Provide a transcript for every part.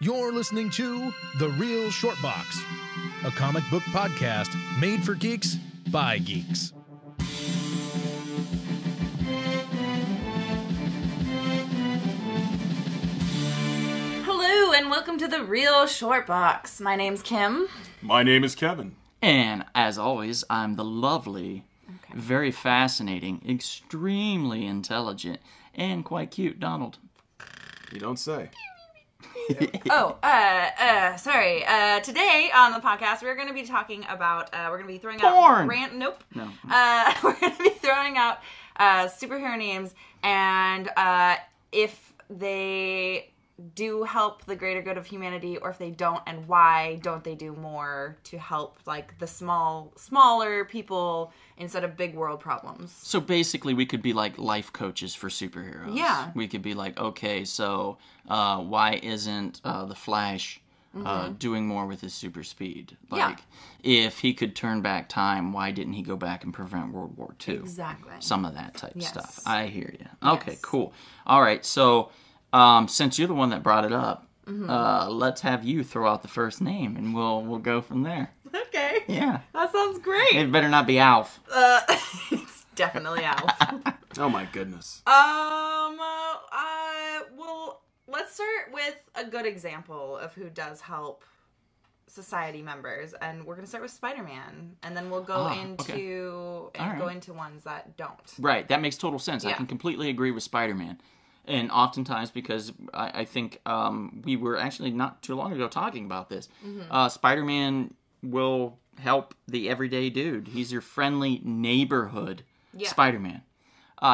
You're listening to The Real Short Box, a comic book podcast made for geeks by geeks. Hello and welcome to The Real Short Box. My name's Kim. My name is Kevin. And, as always, I'm the lovely, very fascinating, extremely intelligent, and quite cute Donald. You don't say. Sorry. Today on the podcast, we're going to be talking about, we're going to be throwing Porn! out... Nope. No. We're going to be throwing out superhero names, and if they do help the greater good of humanity, or if they don't, and why don't they do more to help, like, the smaller people instead of big world problems. So basically, we could be like life coaches for superheroes. Yeah. We could be like, okay, so why isn't the Flash doing more with his super speed? Like, if he could turn back time, why didn't he go back and prevent World War II? Exactly. Some of that type Yes. stuff. I hear you. Yes. Okay, cool. All right, so since you're the one that brought it up, let's have you throw out the first name, and we'll go from there. Okay. Yeah. That sounds great. It better not be Alf. It's definitely Alf. Oh my goodness. Well, let's start with a good example of who does help society members, and we're gonna start with Spider-Man, and then we'll go into ones that don't. Right, that makes total sense. I Yeah. can completely agree with Spider-Man. And oftentimes, because I think we were actually not too long ago talking about this, Spider-Man will help the everyday dude. He's your friendly neighborhood Spider-Man.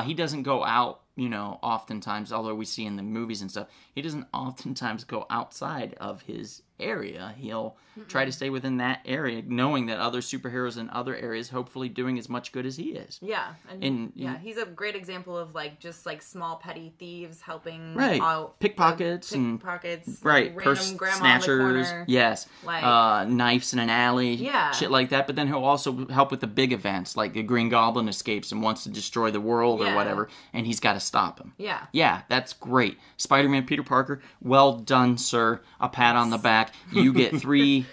He doesn't go out, oftentimes, although we see in the movies and stuff, he doesn't oftentimes go outside of his area. He'll try to stay within that area, knowing that other superheroes in other areas hopefully doing as much good as he is. Yeah, he's a great example of just small petty thieves helping out pickpockets, right, purse grandma snatchers, on the corner, yes, knives in an alley, shit like that. But then he'll also help with the big events, like the Green Goblin escapes and wants to destroy the world or whatever, and he's got to stop him. Yeah, that's great. Spider-Man, Peter Parker, well done, sir. A pat on the back. You get three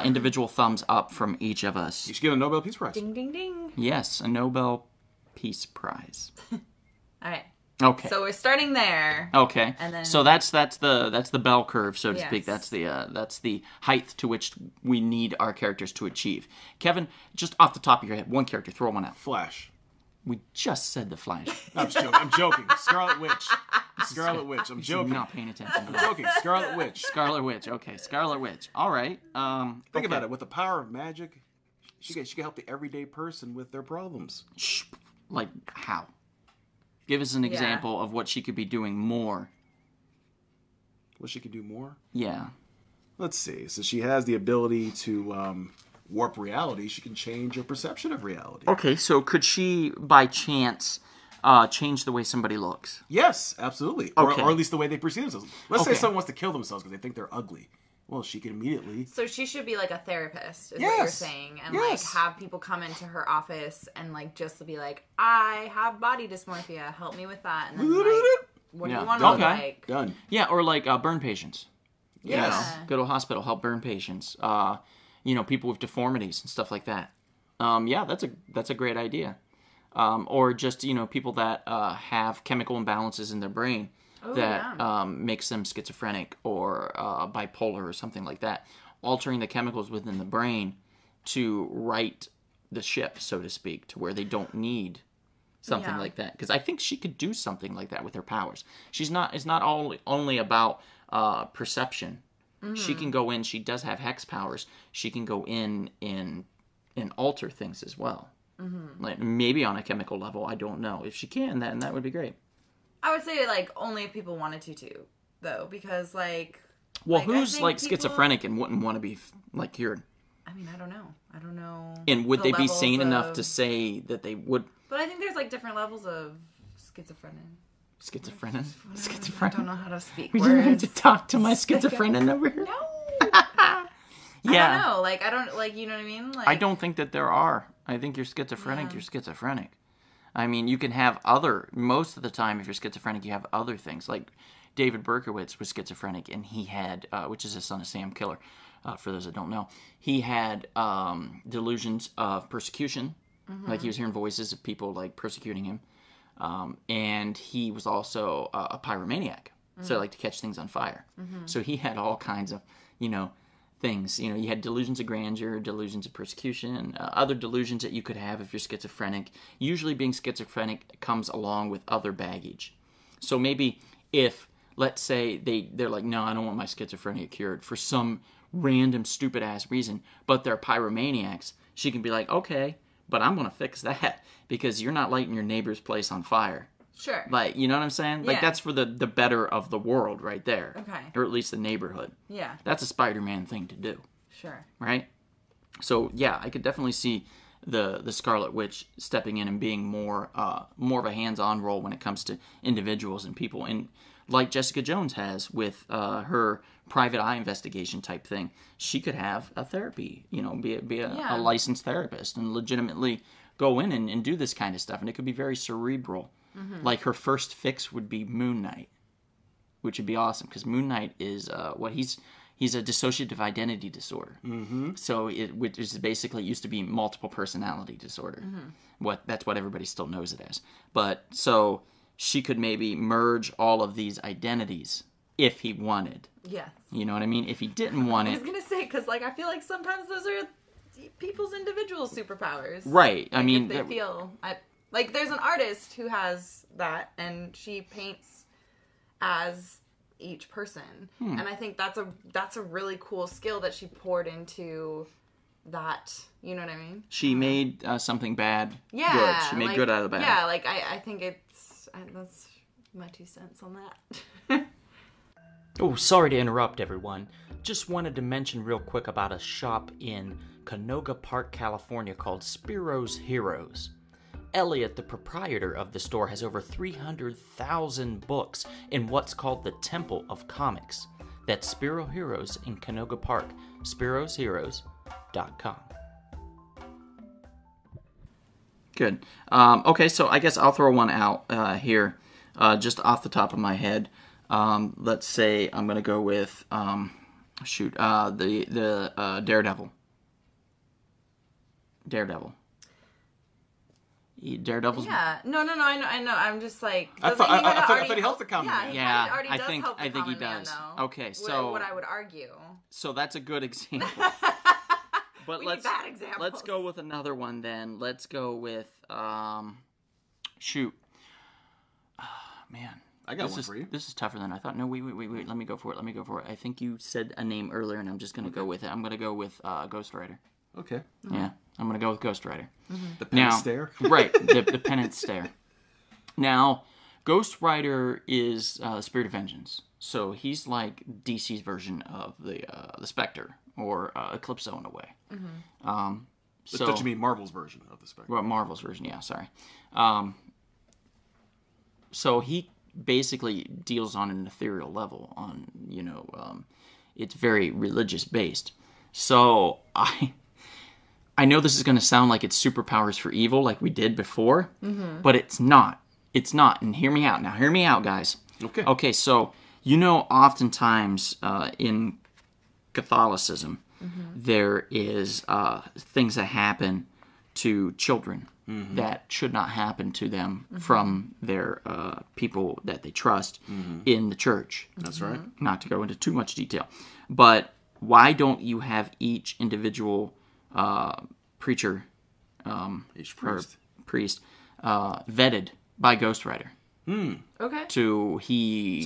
individual thumbs up from each of us. You should get a Nobel Peace Prize. Ding, ding, ding. Yes, a Nobel Peace Prize. All right. Okay. So we're starting there. Okay. And then, so that's the bell curve, so to Yes. speak. That's the height to which we need our characters to achieve. Kevin, just off the top of your head, one character, throw one out. Flash. We just said the Flash. No, I'm joking. Scarlet Witch. Scarlet Witch. I'm joking. I'm not paying attention. I'm joking. Scarlet Witch. Scarlet Witch. Okay, Scarlet Witch. All right. Think about it. With the power of magic, she can help the everyday person with their problems. Shh. Like how? Give us an example of what she could be doing more. What she could do more? Yeah. Let's see. So she has the ability to warp reality. She can change your perception of reality. Okay, so could she, by chance, change the way somebody looks? Yes, absolutely. Okay. Or at least the way they perceive themselves. Let's say Okay. someone wants to kill themselves because they think they're ugly. Well, she can immediately... So she should be like a therapist, is what you're saying. And have people come into her office and just be like, I have body dysmorphia, help me with that. And then what do you want to look like? Done. Yeah, or burn patients. Yes. Go to a hospital, help burn patients. People with deformities and stuff like that. That's a great idea. Or just, people that have chemical imbalances in their brain that makes them schizophrenic or bipolar or something like that. Altering the chemicals within the brain to right the ship, so to speak, to where they don't need something like that. Because I think she could do something like that with her powers. It's not only about perception. Mm-hmm. She can go in. She does have hex powers. She can go in and alter things as well. Mm-hmm. Like maybe on a chemical level. I don't know. If she can, then that would be great. I would say only if people wanted to, though, because who's schizophrenic and wouldn't want to be cured? I mean, I don't know. And would they be sane enough to say that they would? But I think there's different levels of schizophrenia. Schizophrenia? I don't know how to speak We words. didn't have to talk to my schizophrenia over here. No. Yeah. I don't know. You know what I mean? I don't think that there are. I think you're schizophrenic, you're schizophrenic. I mean, you can have most of the time, if you're schizophrenic, you have other things. David Berkowitz was schizophrenic, and he had, which is the son of Sam Killer, for those that don't know, he had delusions of persecution. Like he was hearing voices of people like persecuting him. And he was also a pyromaniac. So like to catch things on fire. So he had all kinds of, things. You had delusions of grandeur, delusions of persecution, other delusions that you could have if you're schizophrenic. Usually being schizophrenic comes along with other baggage. So maybe if, let's say, they're like, no, I don't want my schizophrenia cured for some random stupid-ass reason, but they're pyromaniacs, she can be like, okay, but I'm going to fix that because you're not lighting your neighbor's place on fire. Sure. Like, you know what I'm saying? Yeah. Like, that's for the better of the world right there. Okay. Or at least the neighborhood. Yeah. That's a Spider-Man thing to do. Sure. Right? So, yeah, I could definitely see the Scarlet Witch stepping in and being more of a hands-on role when it comes to individuals and people. And like Jessica Jones has with her private eye investigation type thing, she could have a therapy, be a licensed therapist and legitimately go in and do this kind of stuff. And it could be very cerebral. Like her first fix would be Moon Knight, which would be awesome because Moon Knight is he's a dissociative identity disorder. So which is basically used to be multiple personality disorder. That's what everybody still knows it as. But so she could maybe merge all of these identities if he wanted. Yes. You know what I mean? If he didn't want I it. was going to say, because I feel like sometimes those are people's individual superpowers. Right. I mean. If they feel... Like, there's an artist who has that, and she paints as each person. And I think that's a really cool skill that she poured into that. You know what I mean? She made something bad good. She made good out of the bad. Yeah, I think that's my 2 cents on that. Oh, sorry to interrupt, everyone. Just wanted to mention real quick about a shop in Canoga Park, California called Spiros Heroes. Elliot, the proprietor of the store, has over 300,000 books in what's called the Temple of Comics. That's Spiro Heroes in Canoga Park, spirosheroes.com. Good. Okay, so I guess I'll throw one out here, just off the top of my head. Let's say I'm going to go with, the Daredevil. Daredevil's. Yeah. No. I know. I'm just like. I thought he helped the common man. Yeah. I think he does. Though, okay, so what I would argue. So that's a good example. But let's go with another one then. Let's go with shoot. Man, I got one for you. This is tougher than I thought. No, wait. Let me go for it. I think you said a name earlier, and I'm just going to go with it. I'm going to go with Ghost Rider. Okay. Yeah, I'm going to go with Ghost Rider. The penance stare? Right, the penance stare. Now, Ghost Rider is Spirit of Vengeance. So he's like DC's version of the Spectre, or Eclipso in a way. Don't you mean Marvel's version of the Spectre? Well, Marvel's version, yeah, sorry. So he basically deals on an ethereal level, on, it's very religious based. So I know this is going to sound like it's superpowers for evil, like we did before, but it's not. It's not. And hear me out now. Hear me out, guys. Okay. Okay, so, oftentimes in Catholicism, there is things that happen to children that should not happen to them from their people that they trust in the church. That's right. Not to go into too much detail. But why don't you have each individual preacher Each priest vetted by Ghost Rider? Okay. So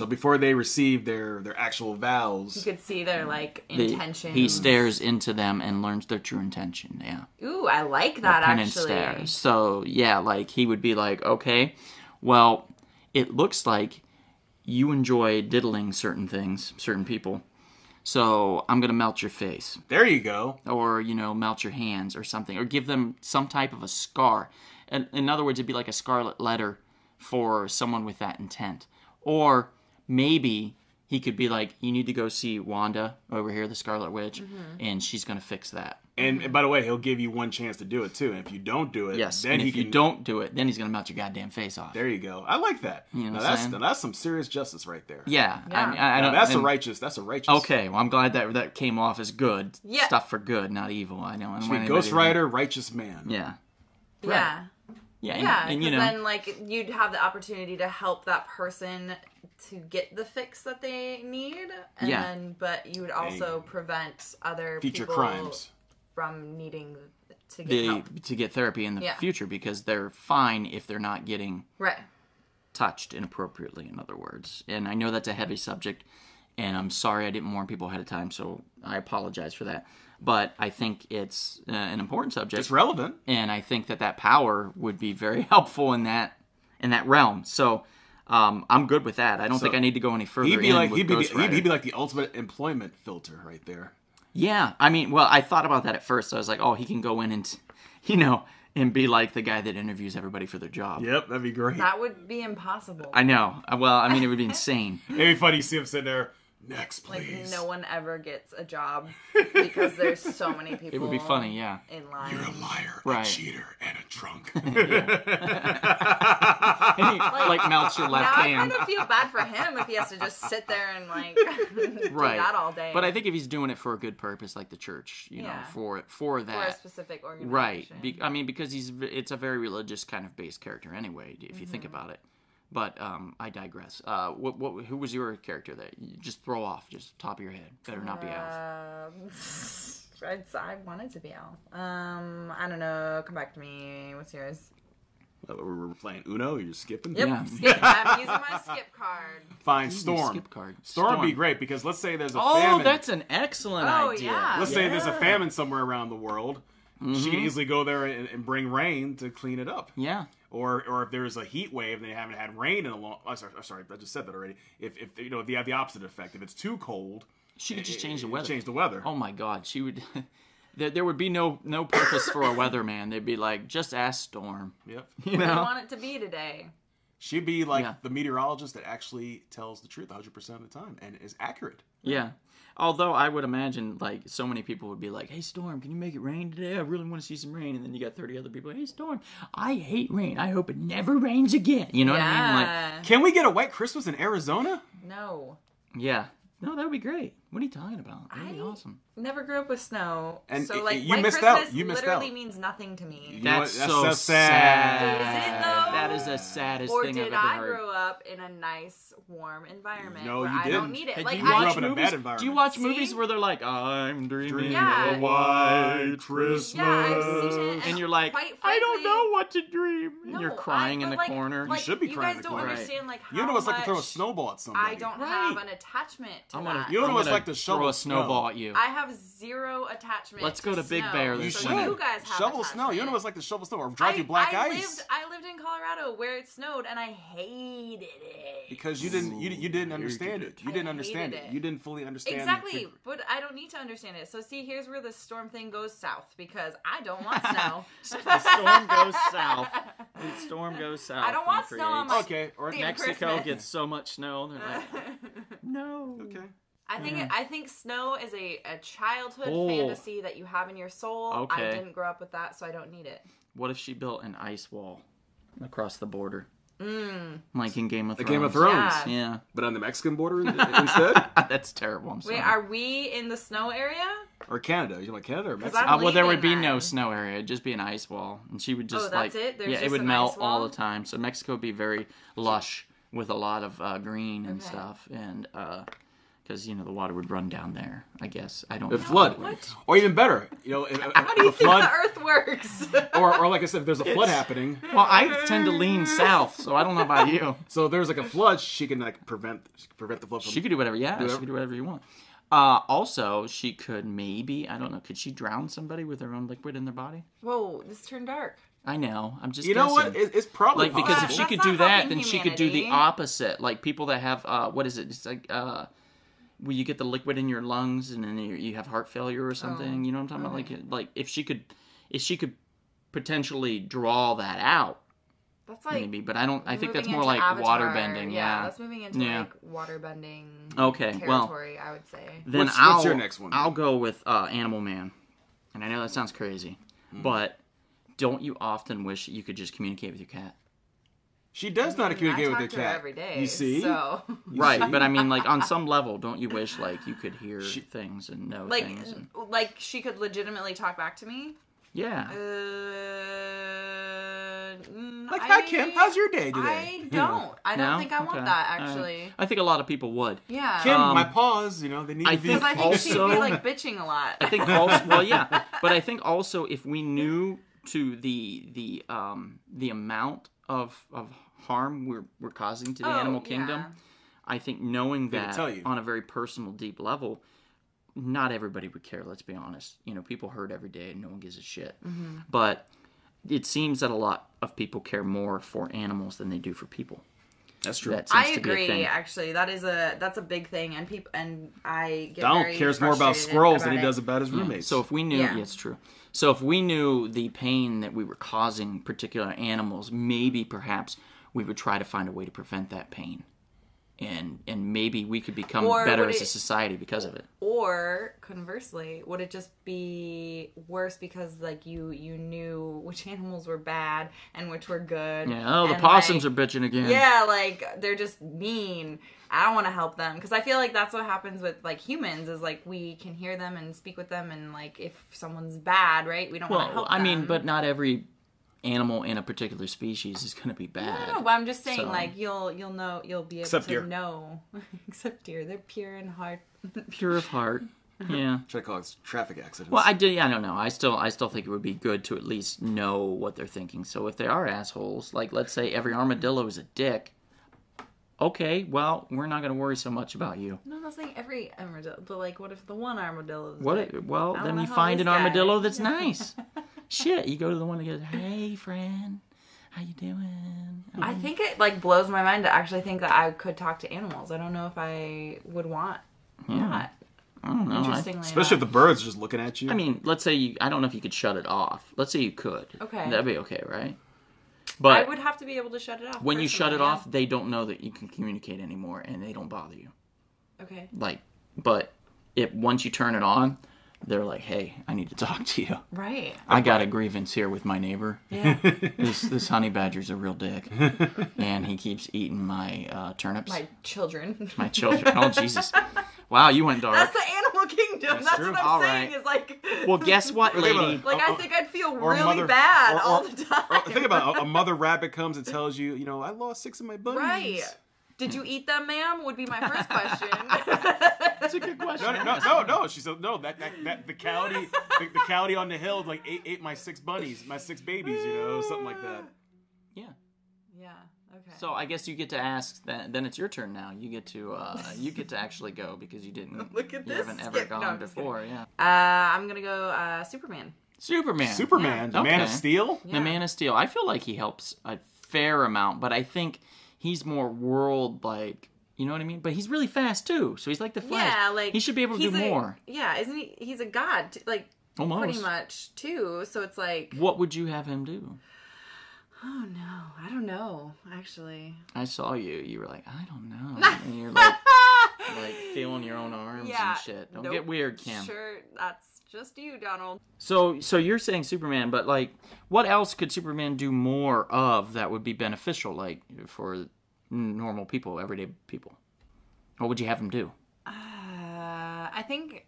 before they receive their actual vows, You could see their intentions. He stares into them and learns their true intention. Yeah. Ooh, I like that Penance actually. stare. So yeah, like he would be like, okay, well, it looks like you enjoy diddling certain things, certain people. So I'm going to melt your face. there you go. Or, melt your hands or something. Or give them some type of a scar. And in other words, it'd be like a scarlet letter for someone with that intent. Or maybe he could be like, you need to go see Wanda over here, the Scarlet Witch, and she's going to fix that. And by the way, he'll give you one chance to do it too. And if you don't do it, Yes, then and he if can. you don't do it, then he's gonna melt your goddamn face off. There you go. I like that. You know now what I'm saying? that's some serious justice right there. Yeah, Yeah. I Now, don't. that's a and- righteous. That's a righteous. Okay, well, I'm glad that came off as good Yeah. stuff for good, not evil. I don't Sweet want anybody Ghost to- Rider, righteous man. Yeah, Yeah. yeah, Yeah, and because you know, then like you'd have the opportunity to help that person to get the fix that they need, and Yeah. then but you would also prevent other Future people crimes. from needing to get help. to get therapy in the Yeah. future because they're fine if they're not getting Right. touched inappropriately. In other words, and I know that's a heavy subject, and I'm sorry I didn't warn people ahead of time, so I apologize for that. But I think it's an important subject. It's relevant. And I think that power would be very helpful in that realm. So I'm good with that. I don't think I need to go any further. He'd be like with Ghost Rider. he'd be like the ultimate employment filter right there. Yeah, I mean, well, I thought about that at first. I was like, oh, he can go in and, and be like the guy that interviews everybody for their job. Yep, that'd be great. That would be impossible. I know. Well, I mean, it would be insane. It'd be funny to see him sitting there. Next, like please. no one ever gets a job because there's so many people. It would be funny, yeah. In line. You're a liar, Right. a cheater, and a drunk. And he, like melts your left Now I hand. kind of feel bad for him if he has to just sit there and like do Right. that all day. But I think if he's doing it for a good purpose, like the church, you know, Yeah. for for that. a specific organization. Right. I mean, because it's a very religious kind of based character anyway, if you think about it. But I digress. Who was your character that you just throw off, just top of your head? Better not be Alf. I wanted to be Al. I don't know. Come back to me. What's yours? We're playing Uno. You're skipping. Yep. Yeah. Skip. I'm using my skip card. Fine. Storm. Skip card. Storm would be great because let's say there's a Oh, famine. that's an excellent Oh, idea. yeah. Let's say there's a famine somewhere around the world. She can easily go there and bring rain to clean it up. Yeah. Or if there's a heat wave and they haven't had rain in a long. Sorry, I just said that already. If they have the opposite effect. If it's too cold, She could just change the weather. Change the weather. Oh my God, she would. There would be no purpose for a weatherman. They'd be like, just ask Storm. Yep. What do you want it to be today? She'd be like Yeah. the meteorologist that actually tells the truth 100% of the time and is accurate. Yeah. Although I would imagine, like, so many people would be like, hey, Storm, can you make it rain today? I really want to see some rain. And then you got 30 other people, hey, Storm, I hate rain. I hope it never rains again. You know what I mean? Like, Can we get a white Christmas in Arizona? No. yeah. No, that would be great. What are you talking about? That would be awesome. Never grew up with snow. And so like you White missed Christmas out. You missed literally out. means nothing to me. You know what? That's That's so so sad. Is it, though? That is the saddest Or thing I've did ever I heard. grow up in a nice, warm environment No, where you I don't didn't. need it? Hey, Like do grew you up watch in a bad movies? environment. Do you watch See? movies where they're like, I'm dreaming Yeah. of a white Christmas. yeah, I've seen it, and you're like, quite I don't frankly- know what to dream. And No, you're crying in but the like- corner. Like, should be you crying guys in the don't corner. understand like how You know what it's like to throw a much snowball at somebody. I don't Right. have an attachment to that. You know I'm what it's gonna like to shovel throw a snow. snowball at you. I have zero attachment. Let's go to Big snow, Bear You this so should. you guys have shovel snow. You know attachment. what it's like to shovel snow or drive through black ice. I lived in Colorado where it snowed and I hated it. Because you didn't understand it. You didn't understand hated it. it. You didn't fully understand Exactly, it. but I don't need to understand it. So see, here's where the storm thing goes south because I don't want snow. The storm goes south. The storm goes south. I don't want and snow on creates- my Okay, or damn Mexico Christmas. gets so much snow. They're like, no. okay. I think snow is a childhood Oh. fantasy that you have in your soul. Okay. I didn't grow up with that, so I don't need it. What if she built an ice wall across the border? Like in Game of Thrones. Game of Thrones. Yeah. Yeah. But on the Mexican border instead, That's terrible. I'm sorry. Wait, are we in the snow area? or Canada? You like Canada or I'm Mexico? Well, there would be leaving no then. snow area. It'd just be an ice wall, and she would just that's like, it? There's yeah, it just would an melt ice all wall? the time. So Mexico would be very lush with a lot of green and Okay. stuff, and because the water would run down there. I guess I don't The know. flood, or even better, How do you the think flood, the Earth works? or like I said, if there's a flood happening, Well, I tend to lean south, so I don't know about you. so if there's like a flood, she can like prevent the flood from. She could do whatever. Yeah, Whatever. she could do whatever you want. Also, she could maybe, I don't know, could she drown somebody with her own liquid in their body? Whoa, this turned dark. I know. I'm just You know guessing. what? It's probably Like, because if possible. she That's could not do that, helping then she could do the humanity. opposite. Like people that have, what is it? It's like, where you get the liquid in your lungs and then you have heart failure or something. You know what I'm talking about? Like if she could potentially draw that out, That's like maybe. But I think that's moving more into like Avatar. water bending. Yeah. That's moving into Yeah. like water bending Okay, well, territory, I would say. Then What's I'll, your next one? I'll go with Animal Man. and I know that sounds crazy, but don't you often wish you could just communicate with your cat? She does not communicate with her I talk to her cat every day. You see? So. Right, but I mean, like, on some level, don't you wish, like, you could hear things and know things? And... Like, she could legitimately talk back to me? Yeah. Like, hi, Kim, how's your day today? I don't. I don't think I want that, actually. I think a lot of people would. Yeah. Kim, my paws, they need to be... Because I think she'd be, like, bitching a lot. I think also, well, yeah. But I think also if we knew to the amount of harm we're causing to the animal kingdom, I think knowing that on a very personal, deep level, not everybody would care, let's be honest. People hurt every day and no one gives a shit. Mm-hmm. But it seems that a lot of people care more for animals than they do for people. That's true. I agree, actually. That's a big thing, and I get Donald very cares more about squirrels than he does about his roommates. So if we knew, it's true. So if we knew the pain that we were causing particular animals, maybe perhaps we would try to find a way to prevent that pain. And maybe we could become better as a society because of it. Or conversely, would it just be worse because like you knew which animals were bad and which were good? Yeah, the possums are bitching again. Yeah, like they're just mean. I don't want to help them because I feel like that's what happens with like humans is like we can hear them and speak with them and like if someone's bad, right? We don't want to help them. I mean, but not every animal in a particular species is going to be bad. No, but I'm just saying, like you'll know, you'll be able to know. Except deer, they're pure in heart. Pure of heart. Yeah. Should I call it traffic accidents? Well, I don't know. I still think it would be good to at least know what they're thinking. So if they are assholes, like let's say every armadillo is a dick. Okay, well, we're not going to worry so much about you. No, I'm not saying every armadillo, but like, what if the one armadillo is then you find an armadillo that's nice. Shit, you go to the one that goes, "Hey, friend, how you doing?" I think it like blows my mind to actually think that I could talk to animals. I don't know if I would want that. I don't know. Especially if the bird's just looking at you. I mean, let's say I don't know if you could shut it off. Let's say you could. Okay. That'd be okay, right? But I would have to be able to shut it off. When you shut it off, they don't know that you can communicate anymore, and they don't bother you. Okay. But once you turn it on, they're like, "Hey, I need to talk to you." Right. I got a grievance here with my neighbor. Yeah. This honey badger's a real dick, and he keeps eating my turnips. My children. My children. Oh Jesus! Wow, you went dark. That's the animal kingdom. That's what I'm saying. Is like. Well, guess what, lady? Like I think I'd feel really bad all the time. Think about it. A mother rabbit comes and tells you, I lost 6 of my bunnies. Right. Did you eat them, ma'am? Would be my first question. That's a good question. No. She said no. That the coyote on the hill like ate my 6 bunnies, my 6 babies. Something like that. Yeah. Yeah. Okay. So I guess you get to ask. Then it's your turn now. You get to actually go because you didn't. Look at this. You haven't ever gone before. Yeah. I'm gonna go Superman. Superman. Yeah. The Man of Steel. Yeah. The Man of Steel. I feel like he helps a fair amount, but I think he's more world like. You know what I mean? But he's really fast too. So he's like the Flash. Yeah, like he should be able to do more. Yeah, isn't he? He's a god, like almost pretty much too. So it's like, what would you have him do? Oh no, I don't know. Actually, I saw you. You were like, I don't know, and you're like feeling your own arms and shit. Don't get weird, Kim. Sure, that's just you, Donald. So you're saying Superman, but like, what else could Superman do more of that would be beneficial, like for normal people, everyday people? What would you have him do? I think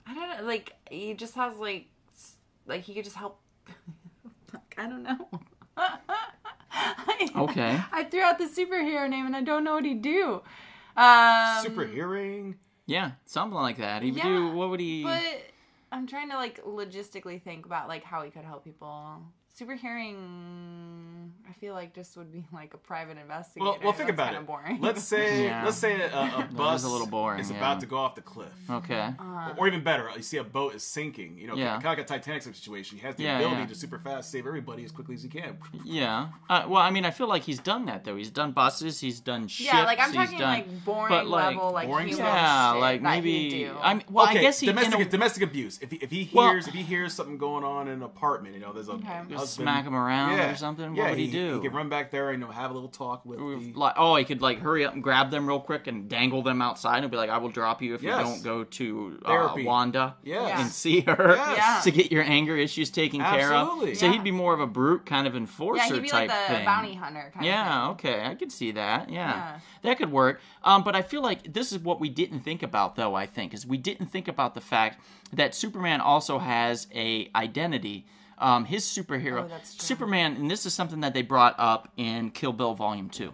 I don't know. Like he just has like he could just help. I don't know. Okay. I threw out the superhero name and I don't know what he'd do. Superhearing? Yeah, something like that. He would do. What would he? But I'm trying to like logistically think about like how he could help people. Superhearing, I feel like just would be like a private investigator. Well, think about it. Boring. Let's say a bus is a little boring, is about to go off the cliff. Okay. Or even better, you see a boat is sinking. Kind of like a Titanic situation. He has the ability to super fast save everybody as quickly as he can. Yeah. Well, I mean, I feel like he's done that though. He's done buses. He's done ships. Yeah, like I'm talking like boring level, like boring human stuff. shit like maybe. do. I guess he domestic abuse. If he hears something going on in an apartment, there's a husband. smack him around Yeah. or something? Yeah, What would he do? He could run back there and have a little talk with the... Like, he could like hurry up and grab them real quick and dangle them outside and be like, "I will drop you if you don't go to Therapy. Wanda Yes. and see her Yes. to get your anger issues taken care of." Absolutely. So he'd be more of a brute kind of enforcer Yeah, he'd be type like the thing. bounty hunter kind of thing. Okay, I could see that. Yeah. Yeah. That could work. But I feel like this is what we didn't think about, though. I think is we didn't think about the fact that Superman also has a identity. His superhero, that's true. Superman, and this is something that they brought up in Kill Bill Volume 2.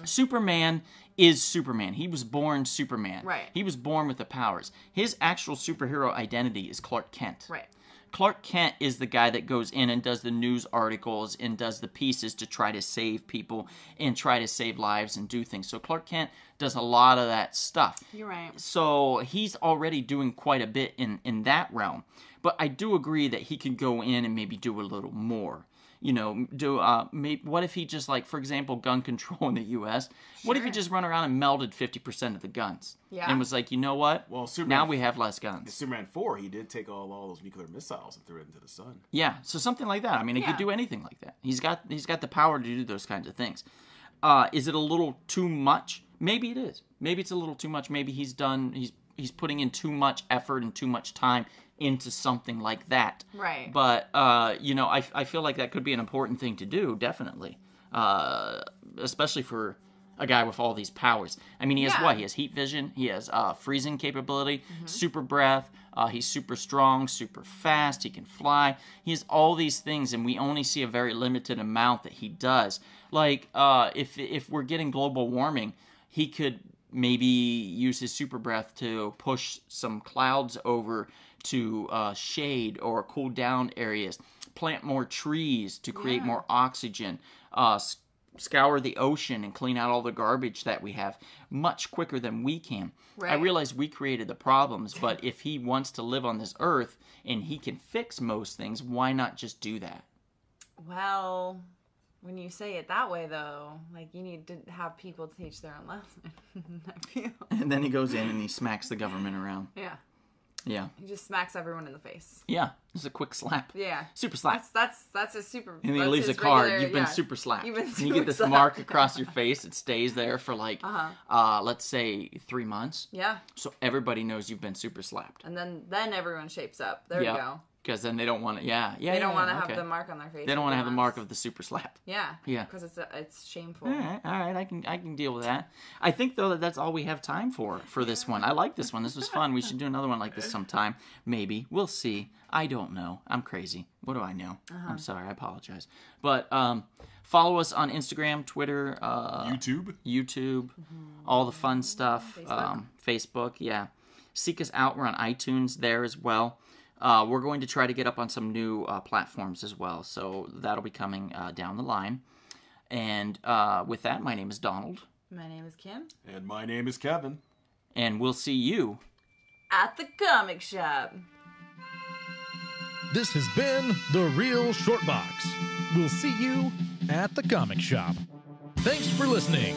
Superman is Superman. He was born Superman. Right. He was born with the powers. His actual superhero identity is Clark Kent. Right. Clark Kent is the guy that goes in and does the news articles and does the pieces to try to save people and try to save lives and do things. So Clark Kent does a lot of that stuff. You're right. So he's already doing quite a bit in that realm. But I do agree that he can go in and maybe do a little more. You know, what if he just, like, for example, gun control in the U.S.? What if he just run around and melded 50% of the guns? Yeah. And was like, you know what? Well, Superman, now we have less guns. in Superman 4, he did take all those nuclear missiles and threw it into the sun. Yeah, so something like that. I mean, he could do anything like that. He's got the power to do those kinds of things. Is it a little too much? Maybe it is. Maybe it's a little too much. Maybe he's putting in too much effort and too much time into something like that. Right. But, I feel like that could be an important thing to do, definitely. Especially for a guy with all these powers. I mean, he has what? He has heat vision. He has freezing capability, super breath. He's super strong, super fast. He can fly. He has all these things, and we only see a very limited amount that he does. Like, if we're getting global warming, he could maybe use his super breath to push some clouds over to shade or cool down areas, plant more trees to create more oxygen, scour the ocean and clean out all the garbage that we have much quicker than we can. Right. I realize we created the problems, but if he wants to live on this earth and he can fix most things, why not just do that? Well, when you say it that way, though, like, you need to have people teach their own lesson. I feel. And then he goes in and he smacks the government around. Yeah. Yeah. He just smacks everyone in the face. Yeah. Just a quick slap. Yeah. Super slap. That's a super. And then he that's leaves a his card. regular- You've been yeah. super slapped. You've been And you get this super mark slapped. across your face. It stays there for like, let's say 3 months. Yeah. So everybody knows you've been super slapped. And then everyone shapes up. There you go. Because then they don't want to, They don't want to have the mark on their face. They don't want to have the once. mark of the super slap. Yeah. Yeah. Because it's shameful. All right, I can deal with that. I think though that's all we have time for this one. I like this one. This was fun. We should do another one like this sometime. Maybe we'll see. I don't know. I'm crazy. What do I know? I'm sorry. I apologize. But follow us on Instagram, Twitter, YouTube, all the fun stuff. Facebook. Yeah. Seek us out. We're on iTunes there as well. We're going to try to get up on some new platforms as well, so that'll be coming down the line. And with that, my name is Donald. My name is Kim. And my name is Kevin. And we'll see you At the comic shop. This has been The Real Short Box. We'll see you at the comic shop. Thanks for listening.